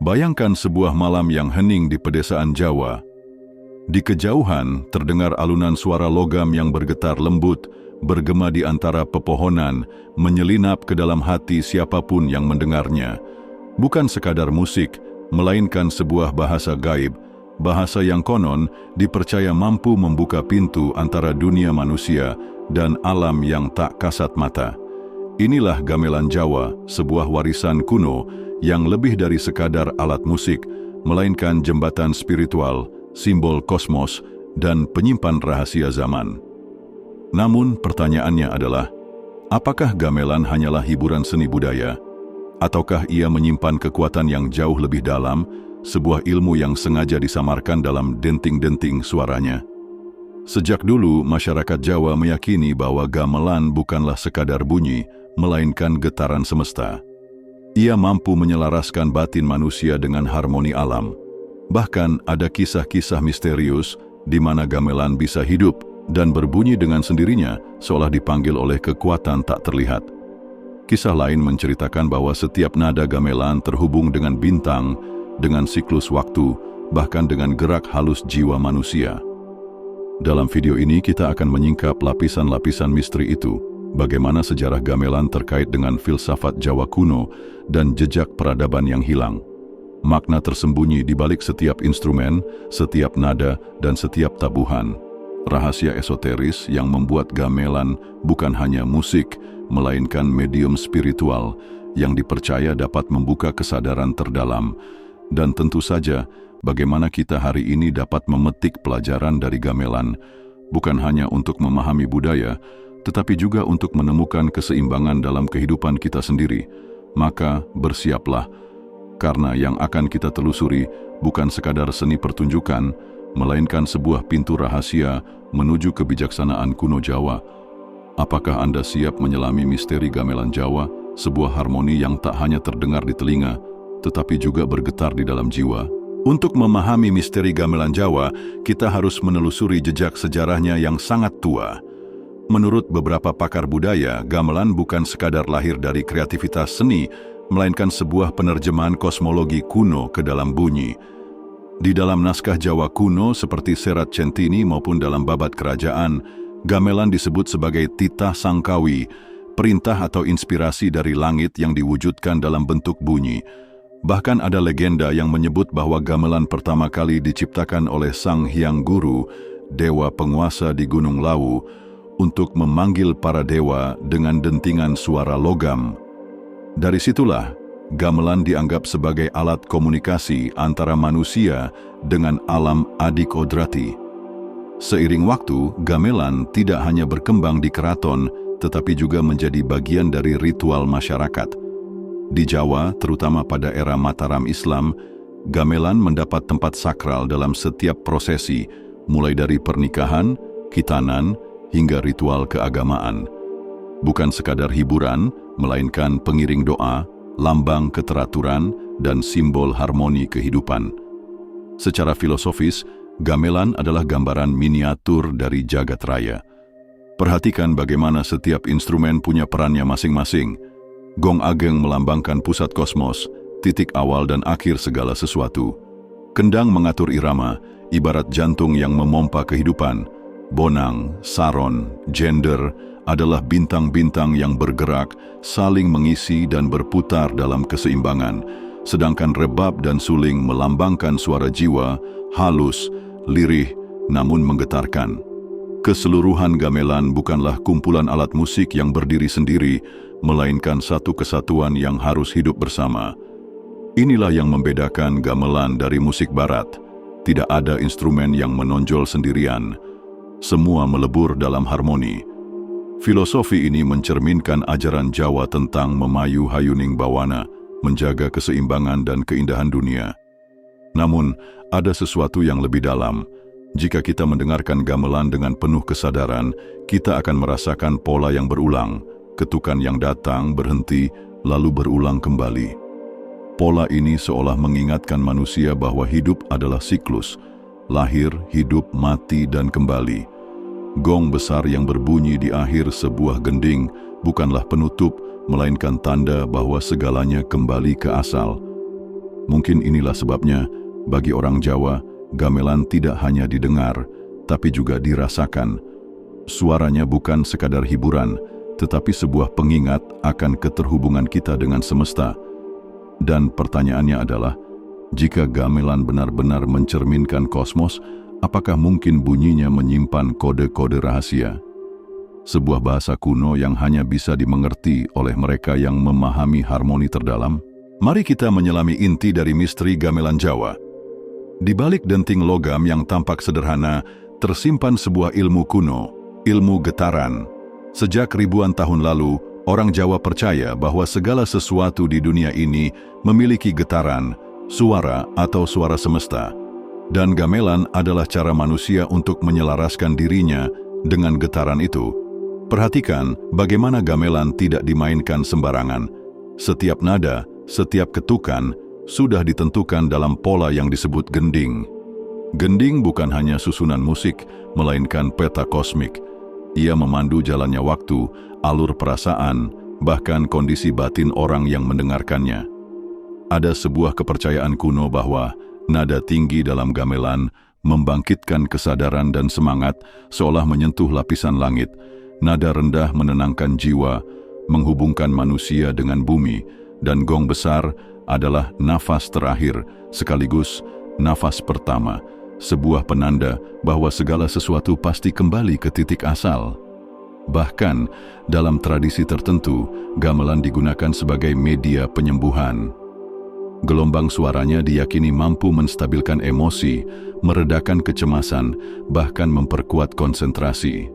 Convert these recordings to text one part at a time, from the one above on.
Bayangkan sebuah malam yang hening di pedesaan Jawa. Di kejauhan terdengar alunan suara logam yang bergetar lembut, bergema di antara pepohonan, menyelinap ke dalam hati siapapun yang mendengarnya. Bukan sekadar musik, melainkan sebuah bahasa gaib, bahasa yang konon dipercaya mampu membuka pintu antara dunia manusia dan alam yang tak kasat mata. Inilah gamelan Jawa, sebuah warisan kuno yang lebih dari sekadar alat musik, melainkan jembatan spiritual, simbol kosmos, dan penyimpan rahasia zaman. Namun pertanyaannya adalah, apakah gamelan hanyalah hiburan seni budaya? Ataukah ia menyimpan kekuatan yang jauh lebih dalam, sebuah ilmu yang sengaja disamarkan dalam denting-denting suaranya? Sejak dulu, masyarakat Jawa meyakini bahwa gamelan bukanlah sekadar bunyi, melainkan getaran semesta. Ia mampu menyelaraskan batin manusia dengan harmoni alam. Bahkan ada kisah-kisah misterius di mana gamelan bisa hidup dan berbunyi dengan sendirinya, seolah dipanggil oleh kekuatan tak terlihat. Kisah lain menceritakan bahwa setiap nada gamelan terhubung dengan bintang, dengan siklus waktu, bahkan dengan gerak halus jiwa manusia. Dalam video ini kita akan menyingkap lapisan-lapisan misteri itu, bagaimana sejarah gamelan terkait dengan filsafat Jawa kuno dan jejak peradaban yang hilang. Makna tersembunyi di balik setiap instrumen, setiap nada, dan setiap tabuhan. Rahasia esoteris yang membuat gamelan bukan hanya musik, melainkan medium spiritual yang dipercaya dapat membuka kesadaran terdalam. Dan tentu saja, bagaimana kita hari ini dapat memetik pelajaran dari gamelan, bukan hanya untuk memahami budaya, tetapi juga untuk menemukan keseimbangan dalam kehidupan kita sendiri. Maka bersiaplah, karena yang akan kita telusuri bukan sekadar seni pertunjukan, melainkan sebuah pintu rahasia menuju kebijaksanaan kuno Jawa. Apakah Anda siap menyelami misteri gamelan Jawa, sebuah harmoni yang tak hanya terdengar di telinga, tetapi juga bergetar di dalam jiwa? Untuk memahami misteri gamelan Jawa, kita harus menelusuri jejak sejarahnya yang sangat tua. Menurut beberapa pakar budaya, gamelan bukan sekadar lahir dari kreativitas seni, melainkan sebuah penerjemahan kosmologi kuno ke dalam bunyi. Di dalam naskah Jawa kuno seperti Serat Centini maupun dalam Babat Kerajaan, gamelan disebut sebagai titah sangkawi, perintah atau inspirasi dari langit yang diwujudkan dalam bentuk bunyi. Bahkan ada legenda yang menyebut bahwa gamelan pertama kali diciptakan oleh Sang Hyang Guru, dewa penguasa di Gunung Lawu, untuk memanggil para dewa dengan dentingan suara logam. Dari situlah, gamelan dianggap sebagai alat komunikasi antara manusia dengan alam adikodrati. Seiring waktu, gamelan tidak hanya berkembang di keraton, tetapi juga menjadi bagian dari ritual masyarakat. Di Jawa, terutama pada era Mataram Islam, gamelan mendapat tempat sakral dalam setiap prosesi, mulai dari pernikahan, khitanan, hingga ritual keagamaan. Bukan sekadar hiburan, melainkan pengiring doa, lambang keteraturan, dan simbol harmoni kehidupan. Secara filosofis, gamelan adalah gambaran miniatur dari jagat raya. Perhatikan bagaimana setiap instrumen punya perannya masing-masing. Gong ageng melambangkan pusat kosmos, titik awal dan akhir segala sesuatu. Kendang mengatur irama, ibarat jantung yang memompa kehidupan. Bonang, saron, gender adalah bintang-bintang yang bergerak, saling mengisi dan berputar dalam keseimbangan. Sedangkan rebab dan suling melambangkan suara jiwa, halus, lirih, namun menggetarkan. Keseluruhan gamelan bukanlah kumpulan alat musik yang berdiri sendiri, melainkan satu kesatuan yang harus hidup bersama. Inilah yang membedakan gamelan dari musik barat. Tidak ada instrumen yang menonjol sendirian. Semua melebur dalam harmoni. Filosofi ini mencerminkan ajaran Jawa tentang memayu hayuning bawana, menjaga keseimbangan dan keindahan dunia. Namun, ada sesuatu yang lebih dalam. Jika kita mendengarkan gamelan dengan penuh kesadaran, kita akan merasakan pola yang berulang, ketukan yang datang, berhenti, lalu berulang kembali. Pola ini seolah mengingatkan manusia bahwa hidup adalah siklus, lahir, hidup, mati, dan kembali. Gong besar yang berbunyi di akhir sebuah gending bukanlah penutup, melainkan tanda bahwa segalanya kembali ke asal. Mungkin inilah sebabnya, bagi orang Jawa, gamelan tidak hanya didengar, tapi juga dirasakan. Suaranya bukan sekadar hiburan, tetapi sebuah pengingat akan keterhubungan kita dengan semesta. Dan pertanyaannya adalah, jika gamelan benar-benar mencerminkan kosmos, apakah mungkin bunyinya menyimpan kode-kode rahasia? Sebuah bahasa kuno yang hanya bisa dimengerti oleh mereka yang memahami harmoni terdalam? Mari kita menyelami inti dari misteri gamelan Jawa. Di balik denting logam yang tampak sederhana, tersimpan sebuah ilmu kuno, ilmu getaran. Sejak ribuan tahun lalu, orang Jawa percaya bahwa segala sesuatu di dunia ini memiliki getaran, suara atau suara semesta. Dan gamelan adalah cara manusia untuk menyelaraskan dirinya dengan getaran itu. Perhatikan bagaimana gamelan tidak dimainkan sembarangan. Setiap nada, setiap ketukan sudah ditentukan dalam pola yang disebut gending. Gending bukan hanya susunan musik, melainkan peta kosmik. Ia memandu jalannya waktu, alur perasaan, bahkan kondisi batin orang yang mendengarkannya. Ada sebuah kepercayaan kuno bahwa nada tinggi dalam gamelan membangkitkan kesadaran dan semangat seolah menyentuh lapisan langit. Nada rendah menenangkan jiwa, menghubungkan manusia dengan bumi, dan gong besar adalah nafas terakhir sekaligus nafas pertama, sebuah penanda bahwa segala sesuatu pasti kembali ke titik asal. Bahkan, dalam tradisi tertentu, gamelan digunakan sebagai media penyembuhan. Gelombang suaranya diyakini mampu menstabilkan emosi, meredakan kecemasan, bahkan memperkuat konsentrasi.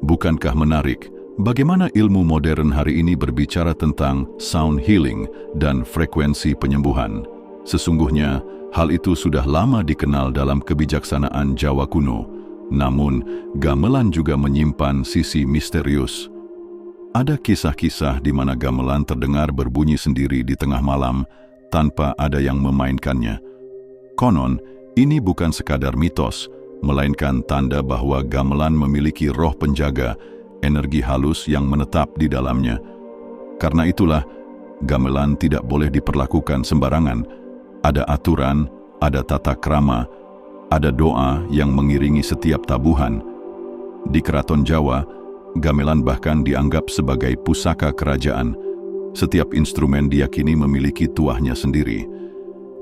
Bukankah menarik bagaimana ilmu modern hari ini berbicara tentang sound healing dan frekuensi penyembuhan? Sesungguhnya, hal itu sudah lama dikenal dalam kebijaksanaan Jawa kuno. Namun, gamelan juga menyimpan sisi misterius. Ada kisah-kisah di mana gamelan terdengar berbunyi sendiri di tengah malam tanpa ada yang memainkannya. Konon, ini bukan sekadar mitos, melainkan tanda bahwa gamelan memiliki roh penjaga, energi halus yang menetap di dalamnya. Karena itulah, gamelan tidak boleh diperlakukan sembarangan. Ada aturan, ada tata krama, ada doa yang mengiringi setiap tabuhan. Di Keraton Jawa, gamelan bahkan dianggap sebagai pusaka kerajaan. Setiap instrumen diyakini memiliki tuahnya sendiri.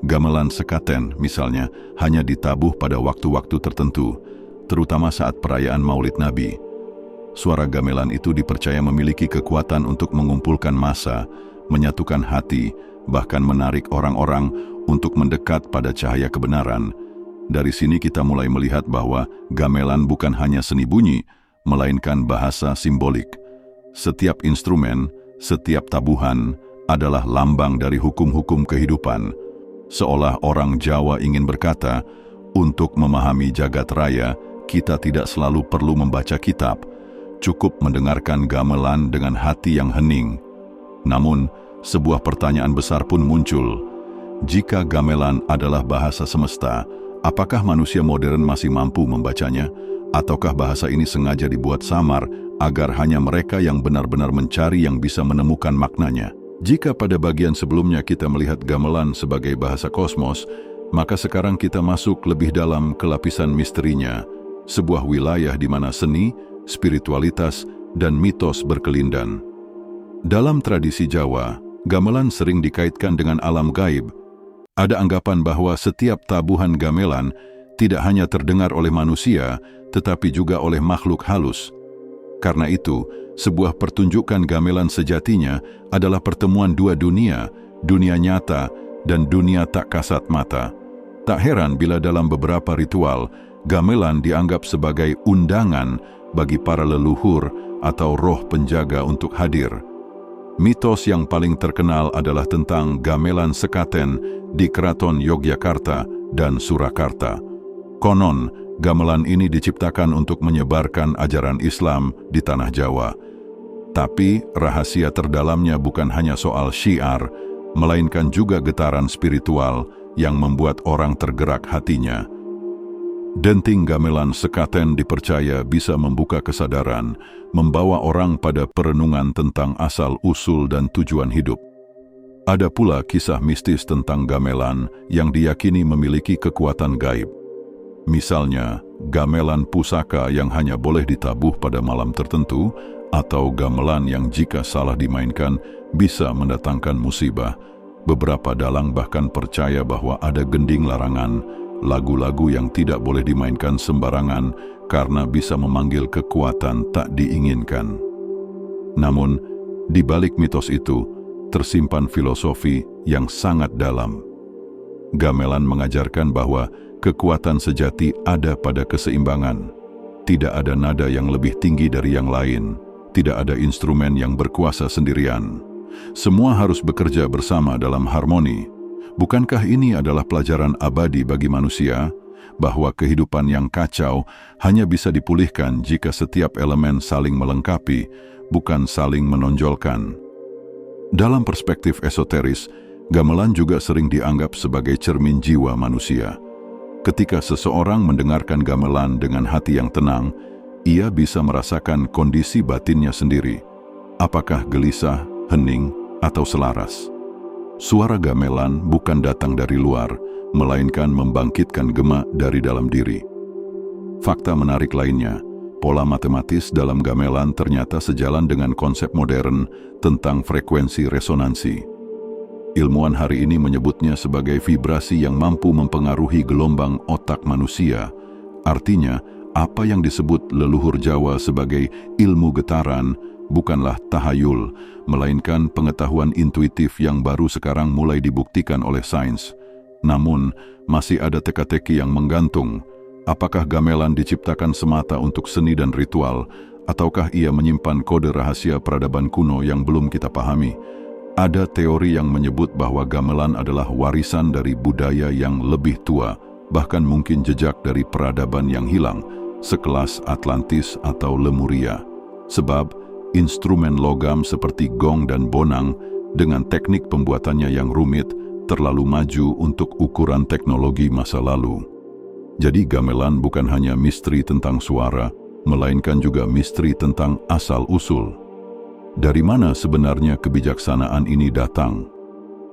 Gamelan sekaten, misalnya, hanya ditabuh pada waktu-waktu tertentu, terutama saat perayaan Maulid Nabi. Suara gamelan itu dipercaya memiliki kekuatan untuk mengumpulkan massa, menyatukan hati, bahkan menarik orang-orang untuk mendekat pada cahaya kebenaran. Dari sini kita mulai melihat bahwa gamelan bukan hanya seni bunyi, melainkan bahasa simbolik. Setiap instrumen, setiap tabuhan adalah lambang dari hukum-hukum kehidupan. Seolah orang Jawa ingin berkata, untuk memahami jagat raya, kita tidak selalu perlu membaca kitab, cukup mendengarkan gamelan dengan hati yang hening. Namun, sebuah pertanyaan besar pun muncul. Jika gamelan adalah bahasa semesta, apakah manusia modern masih mampu membacanya? Ataukah bahasa ini sengaja dibuat samar agar hanya mereka yang benar-benar mencari yang bisa menemukan maknanya? Jika pada bagian sebelumnya kita melihat gamelan sebagai bahasa kosmos, maka sekarang kita masuk lebih dalam ke lapisan misterinya, sebuah wilayah di mana seni, spiritualitas, dan mitos berkelindan. Dalam tradisi Jawa, gamelan sering dikaitkan dengan alam gaib. Ada anggapan bahwa setiap tabuhan gamelan tidak hanya terdengar oleh manusia, tetapi juga oleh makhluk halus. Karena itu, sebuah pertunjukan gamelan sejatinya adalah pertemuan dua dunia, dunia nyata dan dunia tak kasat mata. Tak heran bila dalam beberapa ritual, gamelan dianggap sebagai undangan bagi para leluhur atau roh penjaga untuk hadir. Mitos yang paling terkenal adalah tentang gamelan sekaten di Keraton Yogyakarta dan Surakarta. Konon, gamelan ini diciptakan untuk menyebarkan ajaran Islam di tanah Jawa. Tapi rahasia terdalamnya bukan hanya soal syiar, melainkan juga getaran spiritual yang membuat orang tergerak hatinya. Denting gamelan sekaten dipercaya bisa membuka kesadaran, membawa orang pada perenungan tentang asal-usul dan tujuan hidup. Ada pula kisah mistis tentang gamelan yang diyakini memiliki kekuatan gaib. Misalnya, gamelan pusaka yang hanya boleh ditabuh pada malam tertentu, atau gamelan yang jika salah dimainkan bisa mendatangkan musibah. Beberapa dalang bahkan percaya bahwa ada gending larangan, lagu-lagu yang tidak boleh dimainkan sembarangan karena bisa memanggil kekuatan tak diinginkan. Namun, di balik mitos itu, tersimpan filosofi yang sangat dalam. Gamelan mengajarkan bahwa kekuatan sejati ada pada keseimbangan. Tidak ada nada yang lebih tinggi dari yang lain. Tidak ada instrumen yang berkuasa sendirian. Semua harus bekerja bersama dalam harmoni. Bukankah ini adalah pelajaran abadi bagi manusia? Bahwa kehidupan yang kacau hanya bisa dipulihkan jika setiap elemen saling melengkapi, bukan saling menonjolkan. Dalam perspektif esoteris, gamelan juga sering dianggap sebagai cermin jiwa manusia. Ketika seseorang mendengarkan gamelan dengan hati yang tenang, ia bisa merasakan kondisi batinnya sendiri. Apakah gelisah, hening, atau selaras? Suara gamelan bukan datang dari luar, melainkan membangkitkan gema dari dalam diri. Fakta menarik lainnya, pola matematis dalam gamelan ternyata sejalan dengan konsep modern tentang frekuensi resonansi. Ilmuwan hari ini menyebutnya sebagai vibrasi yang mampu mempengaruhi gelombang otak manusia. Artinya, apa yang disebut leluhur Jawa sebagai ilmu getaran bukanlah tahayul, melainkan pengetahuan intuitif yang baru sekarang mulai dibuktikan oleh sains. Namun, masih ada teka-teki yang menggantung. Apakah gamelan diciptakan semata untuk seni dan ritual, ataukah ia menyimpan kode rahasia peradaban kuno yang belum kita pahami? Ada teori yang menyebut bahwa gamelan adalah warisan dari budaya yang lebih tua, bahkan mungkin jejak dari peradaban yang hilang, sekelas Atlantis atau Lemuria. Sebab, instrumen logam seperti gong dan bonang dengan teknik pembuatannya yang rumit terlalu maju untuk ukuran teknologi masa lalu. Jadi gamelan bukan hanya misteri tentang suara, melainkan juga misteri tentang asal-usul. Dari mana sebenarnya kebijaksanaan ini datang?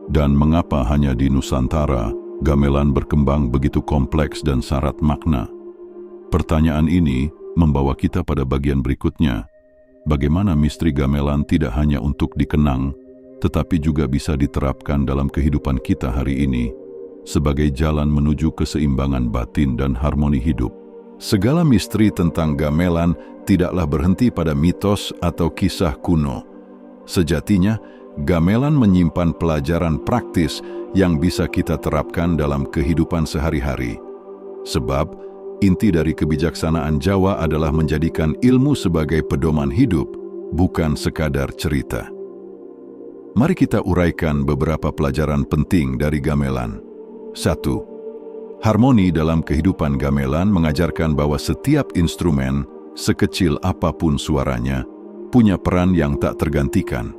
Dan mengapa hanya di Nusantara gamelan berkembang begitu kompleks dan syarat makna? Pertanyaan ini membawa kita pada bagian berikutnya. Bagaimana misteri gamelan tidak hanya untuk dikenang, tetapi juga bisa diterapkan dalam kehidupan kita hari ini sebagai jalan menuju keseimbangan batin dan harmoni hidup. Segala misteri tentang gamelan tidaklah berhenti pada mitos atau kisah kuno. Sejatinya, gamelan menyimpan pelajaran praktis yang bisa kita terapkan dalam kehidupan sehari-hari. Sebab, inti dari kebijaksanaan Jawa adalah menjadikan ilmu sebagai pedoman hidup, bukan sekadar cerita. Mari kita uraikan beberapa pelajaran penting dari gamelan. 1. Harmoni dalam kehidupan gamelan mengajarkan bahwa setiap instrumen, sekecil apapun suaranya, punya peran yang tak tergantikan.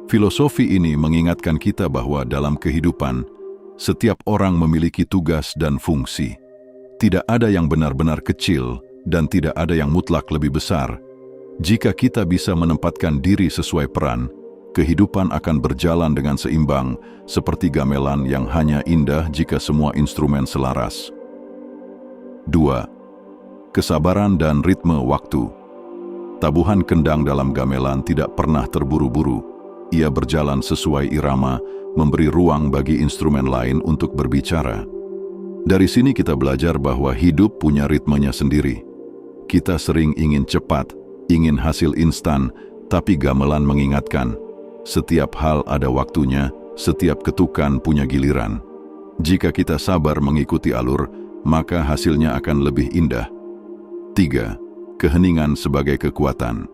Filosofi ini mengingatkan kita bahwa dalam kehidupan, setiap orang memiliki tugas dan fungsi. Tidak ada yang benar-benar kecil dan tidak ada yang mutlak lebih besar. Jika kita bisa menempatkan diri sesuai peran, kehidupan akan berjalan dengan seimbang, seperti gamelan yang hanya indah jika semua instrumen selaras. 2. Kesabaran dan ritme waktu. Tabuhan kendang dalam gamelan tidak pernah terburu-buru. Ia berjalan sesuai irama, memberi ruang bagi instrumen lain untuk berbicara. Dari sini kita belajar bahwa hidup punya ritmenya sendiri. Kita sering ingin cepat, ingin hasil instan, tapi gamelan mengingatkan, setiap hal ada waktunya, setiap ketukan punya giliran. Jika kita sabar mengikuti alur, maka hasilnya akan lebih indah. 3. Keheningan sebagai kekuatan.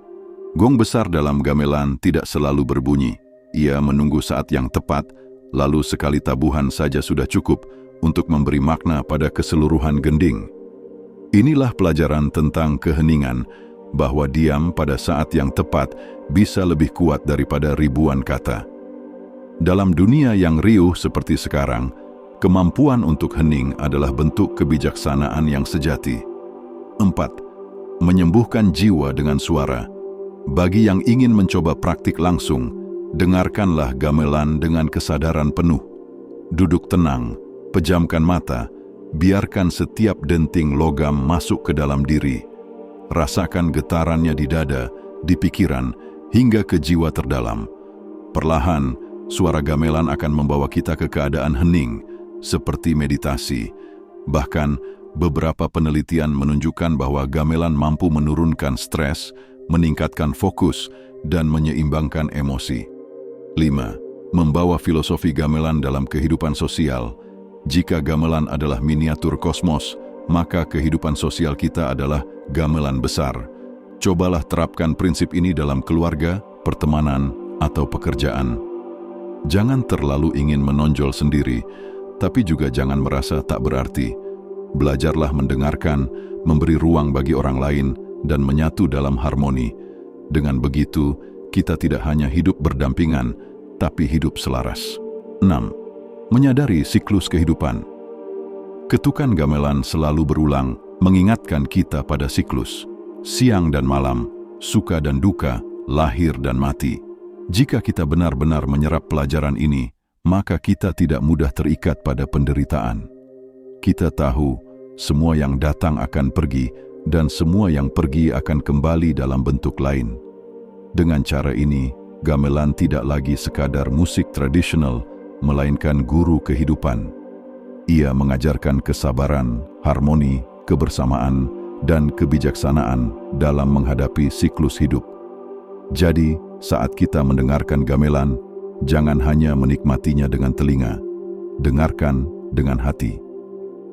Gong besar dalam gamelan tidak selalu berbunyi. Ia menunggu saat yang tepat, lalu sekali tabuhan saja sudah cukup untuk memberi makna pada keseluruhan gending. Inilah pelajaran tentang keheningan, bahwa diam pada saat yang tepat bisa lebih kuat daripada ribuan kata. Dalam dunia yang riuh seperti sekarang, kemampuan untuk hening adalah bentuk kebijaksanaan yang sejati. 4. Menyembuhkan jiwa dengan suara. Bagi yang ingin mencoba praktik langsung, Dengarkanlah gamelan dengan kesadaran penuh. Duduk tenang, pejamkan mata, biarkan setiap denting logam masuk ke dalam diri. Rasakan getarannya di dada, di pikiran, hingga ke jiwa terdalam. Perlahan, suara gamelan akan membawa kita ke keadaan hening, seperti meditasi. Bahkan, beberapa penelitian menunjukkan bahwa gamelan mampu menurunkan stres, meningkatkan fokus, dan menyeimbangkan emosi. 5. Membawa filosofi gamelan dalam kehidupan sosial. Jika gamelan adalah miniatur kosmos, maka kehidupan sosial kita adalah gamelan besar. Cobalah terapkan prinsip ini dalam keluarga, pertemanan, atau pekerjaan. Jangan terlalu ingin menonjol sendiri, tapi juga jangan merasa tak berarti. Belajarlah mendengarkan, memberi ruang bagi orang lain, dan menyatu dalam harmoni. Dengan begitu, kita tidak hanya hidup berdampingan, tapi hidup selaras. 6. Menyadari siklus kehidupan. Ketukan gamelan selalu berulang, mengingatkan kita pada siklus. Siang dan malam, suka dan duka, lahir dan mati. Jika kita benar-benar menyerap pelajaran ini, maka kita tidak mudah terikat pada penderitaan. Kita tahu, semua yang datang akan pergi, dan semua yang pergi akan kembali dalam bentuk lain. Dengan cara ini, gamelan tidak lagi sekadar musik tradisional, melainkan guru kehidupan. Ia mengajarkan kesabaran, harmoni, kebersamaan, dan kebijaksanaan dalam menghadapi siklus hidup. Jadi, saat kita mendengarkan gamelan, jangan hanya menikmatinya dengan telinga, dengarkan dengan hati.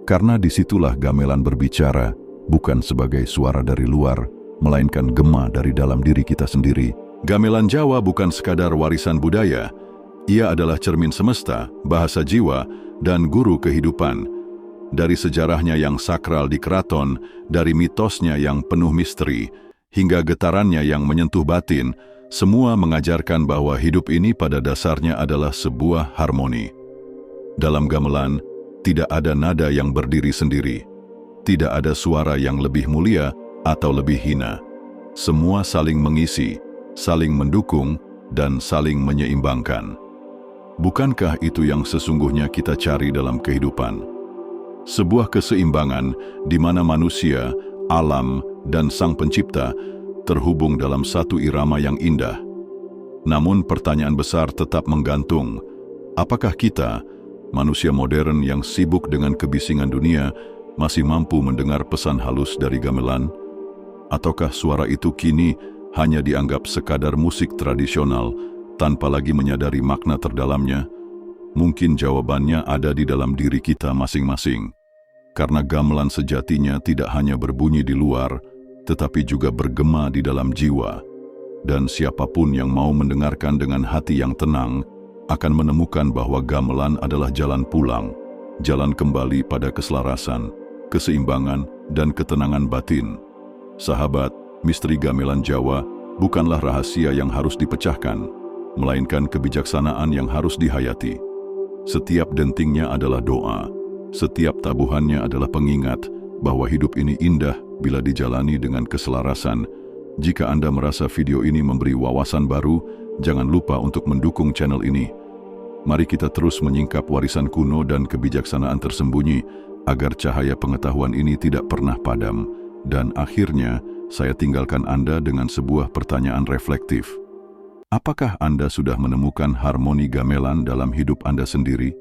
Karena disitulah gamelan berbicara, bukan sebagai suara dari luar, melainkan gema dari dalam diri kita sendiri. Gamelan Jawa bukan sekadar warisan budaya, ia adalah cermin semesta, bahasa jiwa, dan guru kehidupan. Dari sejarahnya yang sakral di keraton, dari mitosnya yang penuh misteri, hingga getarannya yang menyentuh batin, semua mengajarkan bahwa hidup ini pada dasarnya adalah sebuah harmoni. Dalam gamelan, tidak ada nada yang berdiri sendiri. Tidak ada suara yang lebih mulia atau lebih hina. Semua saling mengisi, saling mendukung, dan saling menyeimbangkan. Bukankah itu yang sesungguhnya kita cari dalam kehidupan? Sebuah keseimbangan di mana manusia, alam, dan Sang Pencipta terhubung dalam satu irama yang indah. Namun pertanyaan besar tetap menggantung. Apakah kita, manusia modern yang sibuk dengan kebisingan dunia, masih mampu mendengar pesan halus dari gamelan? Ataukah suara itu kini hanya dianggap sekadar musik tradisional tanpa lagi menyadari makna terdalamnya? Mungkin jawabannya ada di dalam diri kita masing-masing. Karena gamelan sejatinya tidak hanya berbunyi di luar, tetapi juga bergema di dalam jiwa. Dan siapapun yang mau mendengarkan dengan hati yang tenang, akan menemukan bahwa gamelan adalah jalan pulang, jalan kembali pada keselarasan, keseimbangan, dan ketenangan batin. Sahabat, misteri gamelan Jawa bukanlah rahasia yang harus dipecahkan, melainkan kebijaksanaan yang harus dihayati. Setiap dentingnya adalah doa, setiap tabuhannya adalah pengingat bahwa hidup ini indah bila dijalani dengan keselarasan. Jika Anda merasa video ini memberi wawasan baru, jangan lupa untuk mendukung channel ini. Mari kita terus menyingkap warisan kuno dan kebijaksanaan tersembunyi, agar cahaya pengetahuan ini tidak pernah padam. Dan akhirnya, saya tinggalkan Anda dengan sebuah pertanyaan reflektif. Apakah Anda sudah menemukan harmoni gamelan dalam hidup Anda sendiri?